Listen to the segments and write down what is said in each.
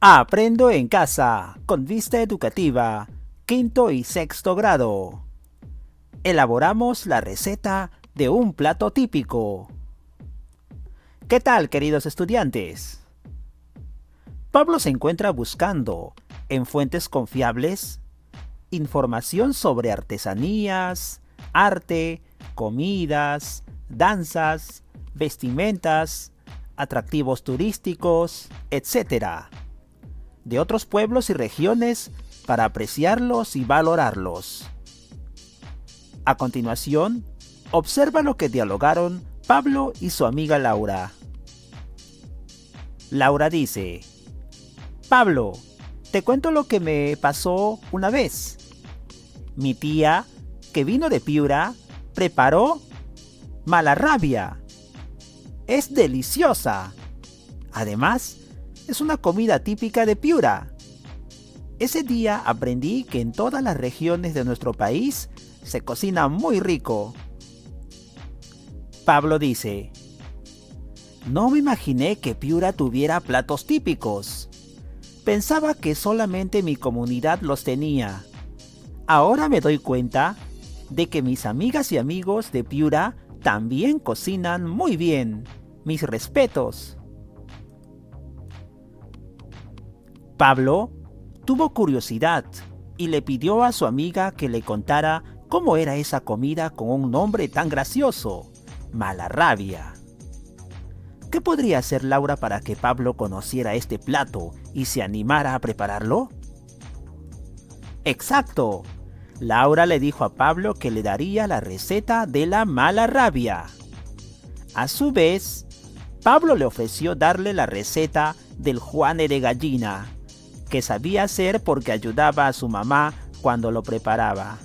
Aprendo en casa, con vista educativa, quinto y sexto grado. Elaboramos la receta de un plato típico. ¿Qué tal, queridos estudiantes? Pablo se encuentra buscando, en fuentes confiables, información sobre artesanías, arte, comidas, danzas, vestimentas, atractivos turísticos, etc. de otros pueblos y regiones para apreciarlos y valorarlos. A continuación, observa lo que dialogaron Pablo y su amiga Laura. Laura dice: Pablo, te cuento lo que me pasó una vez. Mi tía, que vino de Piura, preparó malarrabia. Es deliciosa. Además, es una comida típica de Piura. Ese día aprendí que en todas las regiones de nuestro país se cocina muy rico. Pablo dice: no me imaginé que Piura tuviera platos típicos. Pensaba que solamente mi comunidad los tenía. Ahora me doy cuenta de que mis amigas y amigos de Piura también cocinan muy bien. Mis respetos. Pablo tuvo curiosidad y le pidió a su amiga que le contara cómo era esa comida con un nombre tan gracioso: malarrabia. ¿Qué podría hacer Laura para que Pablo conociera este plato y se animara a prepararlo? ¡Exacto! Laura le dijo a Pablo que le daría la receta de la malarrabia. A su vez, Pablo le ofreció darle la receta del juane de gallina, que sabía hacer porque ayudaba a su mamá cuando lo preparaba.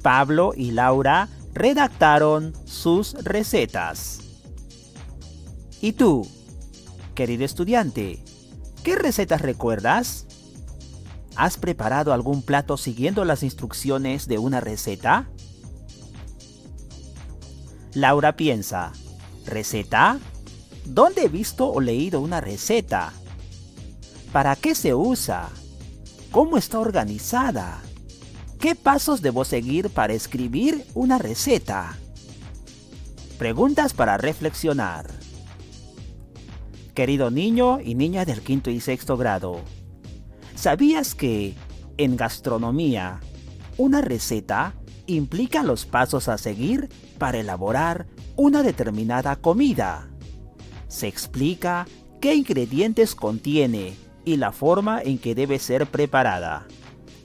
Pablo y Laura redactaron sus recetas. ¿Y tú, querido estudiante, qué recetas recuerdas? ¿Has preparado algún plato siguiendo las instrucciones de una receta? Laura piensa: ¿receta? ¿Dónde he visto o leído una receta? ¿Para qué se usa? ¿Cómo está organizada? ¿Qué pasos debo seguir para escribir una receta? Preguntas para reflexionar. Querido niño y niña del quinto y sexto grado, ¿sabías que, en gastronomía, una receta implica los pasos a seguir para elaborar una determinada comida? Se explica qué ingredientes contiene y la forma en que debe ser preparada.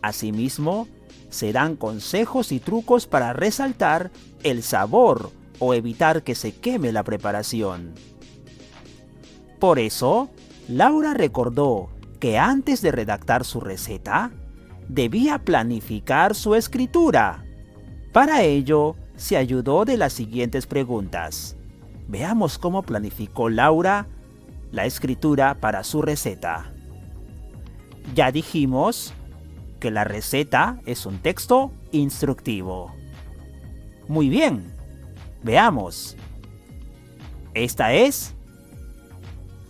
Asimismo, se dan consejos y trucos para resaltar el sabor o evitar que se queme la preparación. Por eso, Laura recordó que antes de redactar su receta, debía planificar su escritura. Para ello, se ayudó de las siguientes preguntas. Veamos cómo planificó Laura la escritura para su receta. Ya dijimos que la receta es un texto instructivo. Muy bien, veamos. Esta es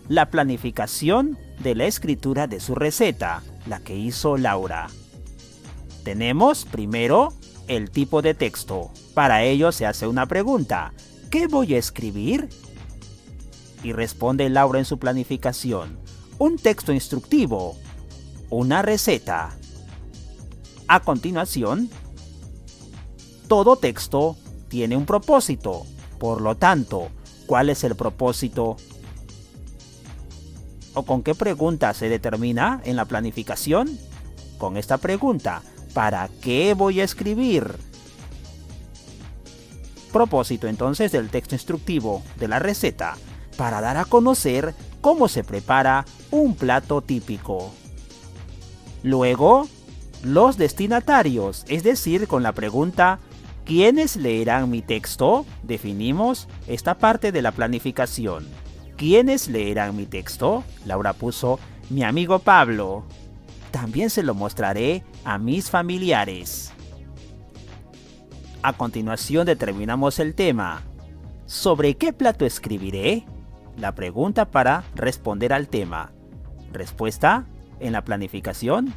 la planificación de la escritura de su receta, la que hizo Laura. Tenemos primero el tipo de texto. Para ello se hace una pregunta: ¿qué voy a escribir? Y responde Laura en su planificación: un texto instructivo, una receta. A continuación, todo texto tiene un propósito. Por lo tanto, ¿cuál es el propósito? ¿O con qué pregunta se determina en la planificación? Con esta pregunta: ¿para qué voy a escribir? Propósito entonces del texto instructivo de la receta: para dar a conocer cómo se prepara un plato típico. Luego, los destinatarios, es decir, con la pregunta ¿quiénes leerán mi texto? Definimos esta parte de la planificación. ¿Quiénes leerán mi texto? Laura puso: mi amigo Pablo. También se lo mostraré a mis familiares. A continuación determinamos el tema. ¿Sobre qué plato escribiré? La pregunta para responder al tema. Respuesta en la planificación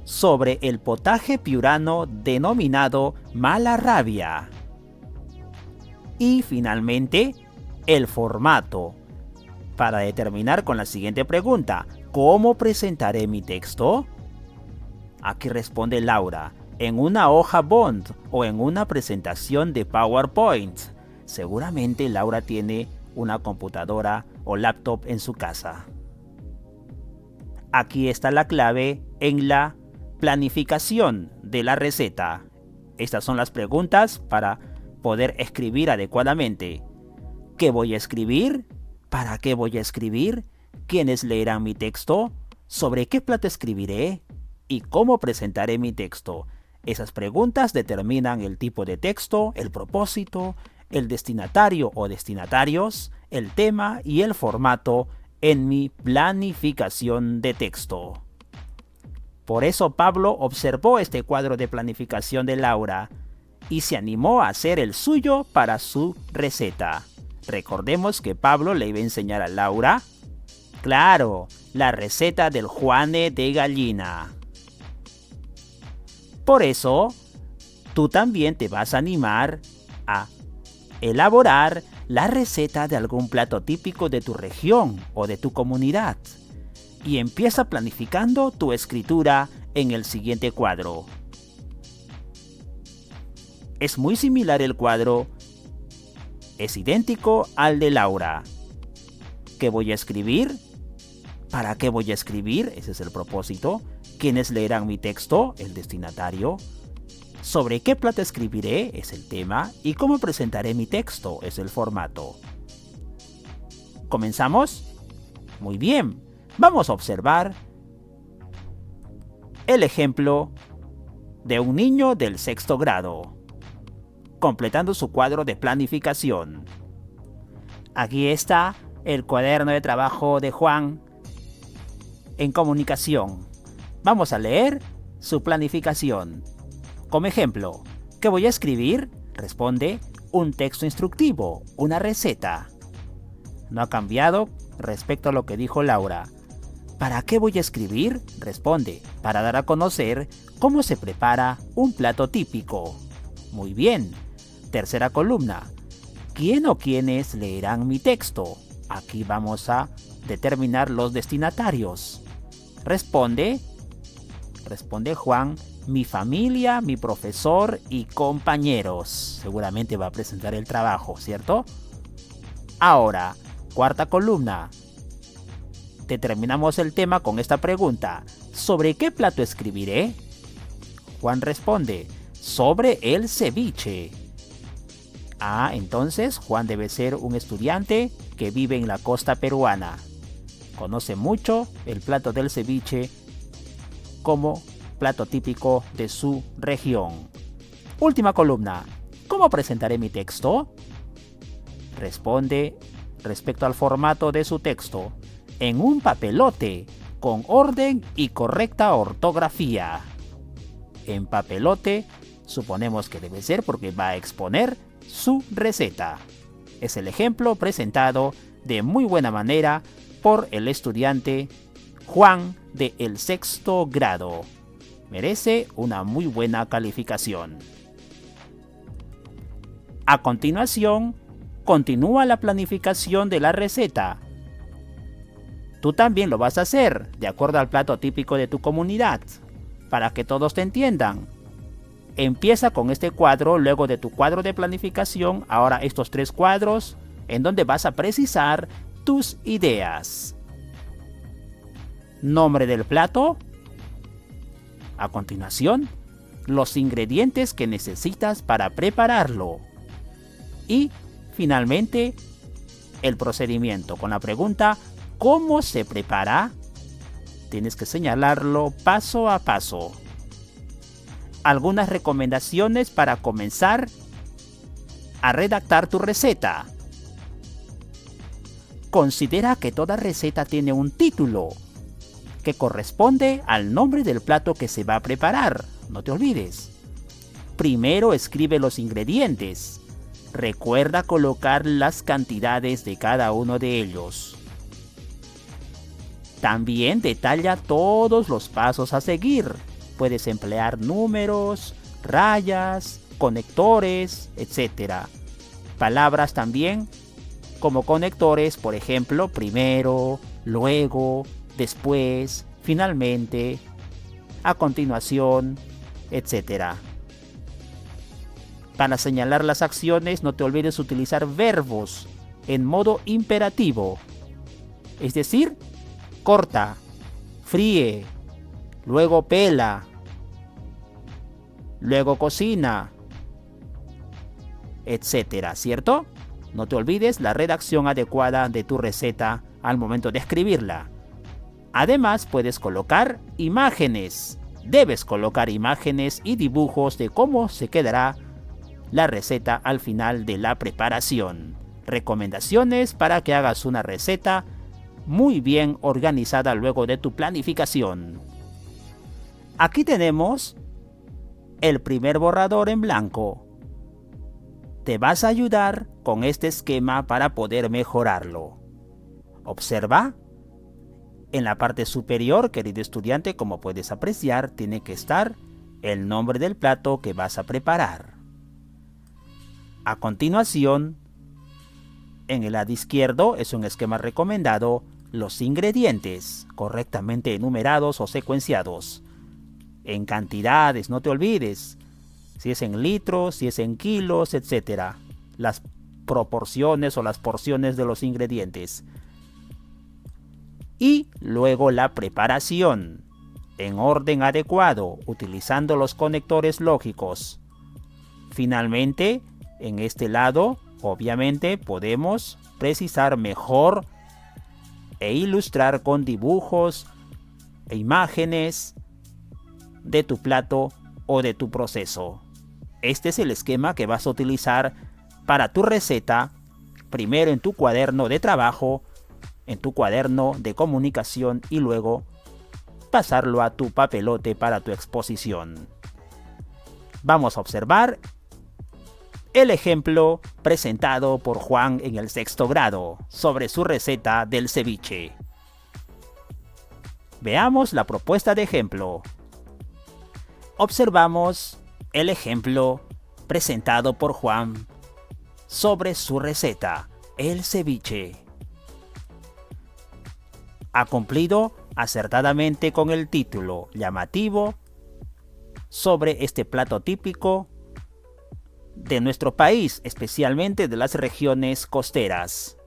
sobre el potaje piurano denominado mala rabia. Y finalmente, el formato. Para determinar con la siguiente pregunta, ¿cómo presentaré mi texto? Aquí responde Laura, en una hoja Bond o en una presentación de PowerPoint. Seguramente Laura tiene una computadora o laptop en su casa. Aquí está la clave en la planificación de la receta. Estas son las preguntas para poder escribir adecuadamente. ¿Qué voy a escribir? ¿Para qué voy a escribir? ¿Quiénes leerán mi texto? ¿Sobre qué plato escribiré? ¿Y cómo presentaré mi texto? Esas preguntas determinan el tipo de texto, el propósito, el destinatario o destinatarios, el tema y el formato en mi planificación de texto. Por eso Pablo observó este cuadro de planificación de Laura y se animó a hacer el suyo para su receta. Recordemos que Pablo le iba a enseñar a Laura, claro, la receta del Juane de gallina. Por eso, tú también te vas a animar a elaborar la receta de algún plato típico de tu región o de tu comunidad. Y empieza planificando tu escritura en el siguiente cuadro. Es muy similar el cuadro, es idéntico al de Laura. ¿Qué voy a escribir? ¿Para qué voy a escribir? Ese es el propósito. ¿Quiénes leerán mi texto? El destinatario. ¿Sobre qué plato escribiré? Es el tema. ¿Y cómo presentaré mi texto? Es el formato. ¿Comenzamos? Muy bien. Vamos a observar el ejemplo de un niño del 6º grado, completando su cuadro de planificación. Aquí está el cuaderno de trabajo de Juan en comunicación. Vamos a leer su planificación. Como ejemplo, ¿qué voy a escribir? Responde, un texto instructivo, una receta. No ha cambiado respecto a lo que dijo Laura. ¿Para qué voy a escribir? Responde, para dar a conocer cómo se prepara un plato típico. Muy bien. Tercera columna. ¿Quién o quiénes leerán mi texto? Aquí vamos a determinar los destinatarios. Responde Juan, mi familia, mi profesor y compañeros. Seguramente va a presentar el trabajo, ¿cierto? Ahora, cuarta columna. Determinamos el tema con esta pregunta. ¿Sobre qué plato escribiré? Juan responde, sobre el ceviche. Entonces Juan debe ser un estudiante que vive en la costa peruana. Conoce mucho el plato del ceviche como plato típico de su región. Última columna. ¿Cómo presentaré mi texto? Responde respecto al formato de su texto. En un papelote, con orden y correcta ortografía. En papelote, suponemos que debe ser porque va a exponer su receta. Es el ejemplo presentado de muy buena manera por el estudiante Juan del 6º grado. Merece una muy buena calificación. A continuación, continúa la planificación de la receta. Tú también lo vas a hacer, de acuerdo al plato típico de tu comunidad, para que todos te entiendan. Empieza con este cuadro, luego de tu cuadro de planificación, ahora estos 3 cuadros, en donde vas a precisar tus ideas. Nombre del plato. A continuación, los ingredientes que necesitas para prepararlo. Y, finalmente, el procedimiento con la pregunta, ¿cómo se prepara? Tienes que señalarlo paso a paso. Algunas recomendaciones para comenzar a redactar tu receta. Considera que toda receta tiene un título que corresponde al nombre del plato que se va a preparar. No te olvides. Primero escribe los ingredientes. Recuerda colocar las cantidades de cada uno de ellos. También detalla todos los pasos a seguir. Puedes emplear números, rayas, conectores, etc. Palabras también como conectores, por ejemplo, primero, luego, después, finalmente, a continuación, etc. Para señalar las acciones, no te olvides utilizar verbos en modo imperativo. Es decir, corta, fríe, luego pela, luego cocina, etcétera, ¿cierto? No te olvides la redacción adecuada de tu receta al momento de escribirla. Además, puedes colocar imágenes. Debes colocar imágenes y dibujos de cómo se quedará la receta al final de la preparación. Recomendaciones para que hagas una receta muy bien organizada luego de tu planificación. Aquí tenemos el primer borrador en blanco. Te vas a ayudar con este esquema para poder mejorarlo. Observa. En la parte superior, querido estudiante, como puedes apreciar, tiene que estar el nombre del plato que vas a preparar. A continuación, en el lado izquierdo es un esquema recomendado, los ingredientes correctamente enumerados o secuenciados. En cantidades, no te olvides, si es en litros, si es en kilos, etc. Las proporciones o las porciones de los ingredientes. Y luego la preparación, en orden adecuado, utilizando los conectores lógicos. Finalmente, en este lado, obviamente, podemos precisar mejor e ilustrar con dibujos e imágenes de tu plato o de tu proceso. Este es el esquema que vas a utilizar para tu receta, primero en tu cuaderno de trabajo, en tu cuaderno de comunicación y luego pasarlo a tu papelote para tu exposición. Vamos a observar el ejemplo presentado por Juan en el 6º grado sobre su receta del ceviche. Veamos la propuesta de ejemplo. Observamos el ejemplo presentado por Juan sobre su receta, el ceviche. Ha cumplido acertadamente con el título llamativo sobre este plato típico de nuestro país, especialmente de las regiones costeras.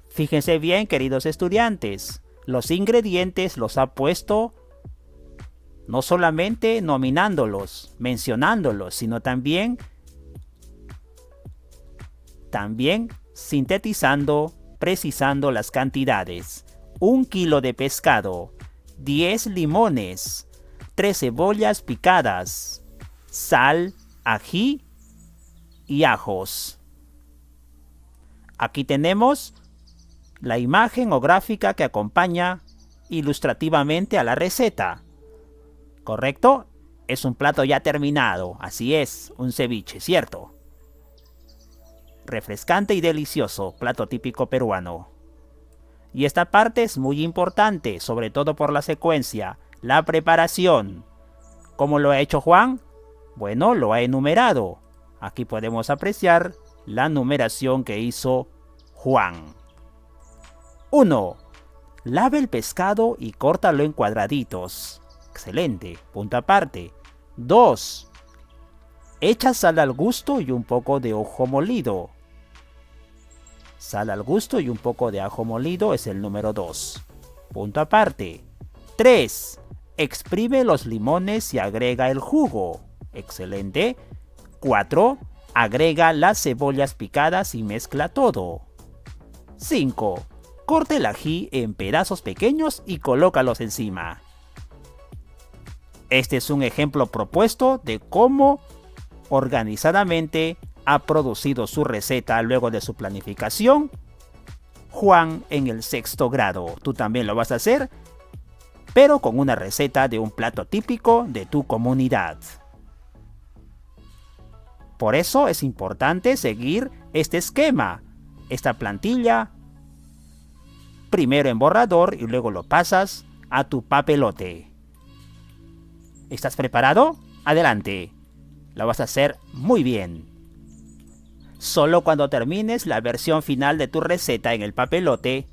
Fíjense bien, queridos estudiantes, los ingredientes los ha puesto no solamente nominándolos, mencionándolos, sino también sintetizando, precisando las cantidades. 1 kilo de pescado, 10 limones, 3 cebollas picadas, sal, ají y ajos. Aquí tenemos la imagen o gráfica que acompaña ilustrativamente a la receta. ¿Correcto? Es un plato ya terminado, así es, un ceviche, ¿cierto? Refrescante y delicioso, plato típico peruano. Y esta parte es muy importante, sobre todo por la secuencia, la preparación. ¿Cómo lo ha hecho Juan? Bueno, lo ha enumerado. Aquí podemos apreciar la numeración que hizo Juan. 1. Lava el pescado y córtalo en cuadraditos. Excelente, punto aparte. 2. Echa sal al gusto y un poco de ajo molido. Sal al gusto y un poco de ajo molido es el número 2. Punto aparte. 3. Exprime los limones y agrega el jugo. Excelente. 4. Agrega las cebollas picadas y mezcla todo. 5. Corta el ají en pedazos pequeños y colócalos encima. Este es un ejemplo propuesto de cómo organizadamente ha producido su receta luego de su planificación Juan en el 6º grado. Tú también lo vas a hacer, pero con una receta de un plato típico de tu comunidad. Por eso es importante seguir este esquema, esta plantilla primero en borrador y luego lo pasas a tu papelote. ¿Estás preparado? Adelante. Lo vas a hacer muy bien. Solo cuando termines la versión final de tu receta en el papelote,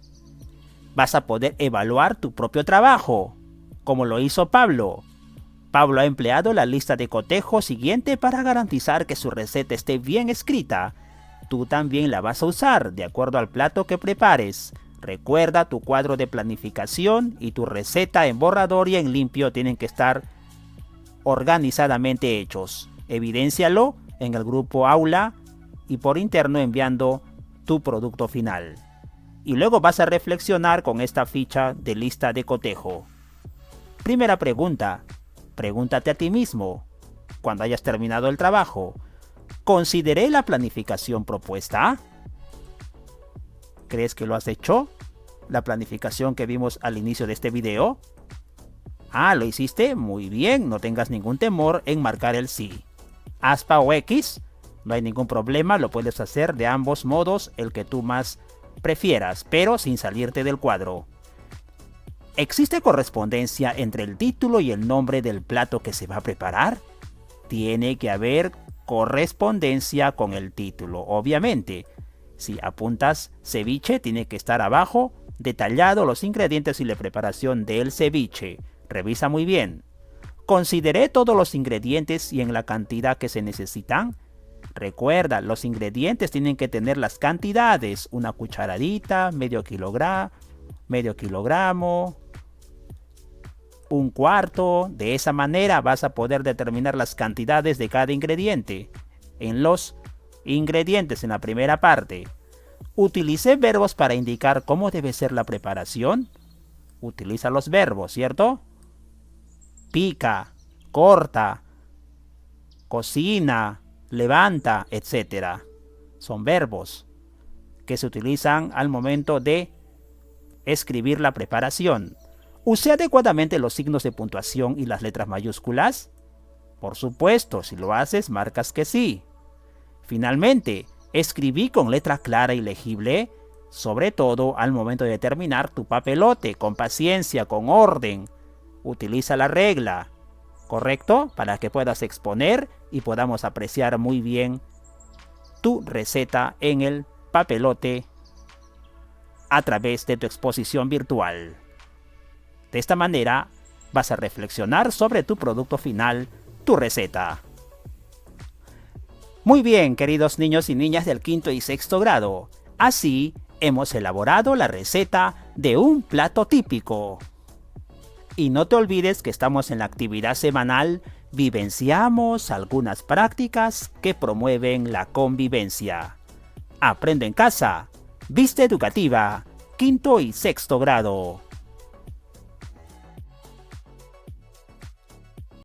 vas a poder evaluar tu propio trabajo, como lo hizo Pablo. Pablo ha empleado la lista de cotejo siguiente para garantizar que su receta esté bien escrita. Tú también la vas a usar de acuerdo al plato que prepares. Recuerda, tu cuadro de planificación y tu receta en borrador y en limpio tienen que estar organizadamente hechos. Evidéncialo en el grupo aula y por interno enviando tu producto final. Y luego vas a reflexionar con esta ficha de lista de cotejo. Primera pregunta. Pregúntate a ti mismo, cuando hayas terminado el trabajo, ¿consideré la planificación propuesta? ¿Crees que lo has hecho? ¿La planificación que vimos al inicio de este video? ¿Lo hiciste? Muy bien, no tengas ningún temor en marcar el sí. Aspa o X, no hay ningún problema, lo puedes hacer de ambos modos, el que tú más prefieras, pero sin salirte del cuadro. ¿Existe correspondencia entre el título y el nombre del plato que se va a preparar? Tiene que haber correspondencia con el título, obviamente. Si apuntas ceviche, tiene que estar abajo detallado los ingredientes y la preparación del ceviche. Revisa muy bien. ¿Consideré todos los ingredientes y en la cantidad que se necesitan? Recuerda, los ingredientes tienen que tener las cantidades. Una cucharadita, medio kilogramo, un cuarto. De esa manera vas a poder determinar las cantidades de cada ingrediente. En los ingredientes, en la primera parte, utilicé verbos para indicar cómo debe ser la preparación. Utiliza los verbos, ¿cierto? Pica, corta, cocina, levanta, etc. Son verbos que se utilizan al momento de escribir la preparación. ¿Usé adecuadamente los signos de puntuación y las letras mayúsculas? Por supuesto, si lo haces, marcas que sí. Finalmente, escribí con letra clara y legible, sobre todo al momento de terminar tu papelote, con paciencia, con orden. Utiliza la regla, ¿correcto? Para que puedas exponer y podamos apreciar muy bien tu receta en el papelote a través de tu exposición virtual. De esta manera vas a reflexionar sobre tu producto final, tu receta. Muy bien, queridos niños y niñas del quinto y sexto grado. Así hemos elaborado la receta de un plato típico. Y no te olvides que estamos en la actividad semanal Vivenciamos algunas prácticas que promueven la convivencia. Aprende en casa. Vista Educativa, quinto y sexto grado.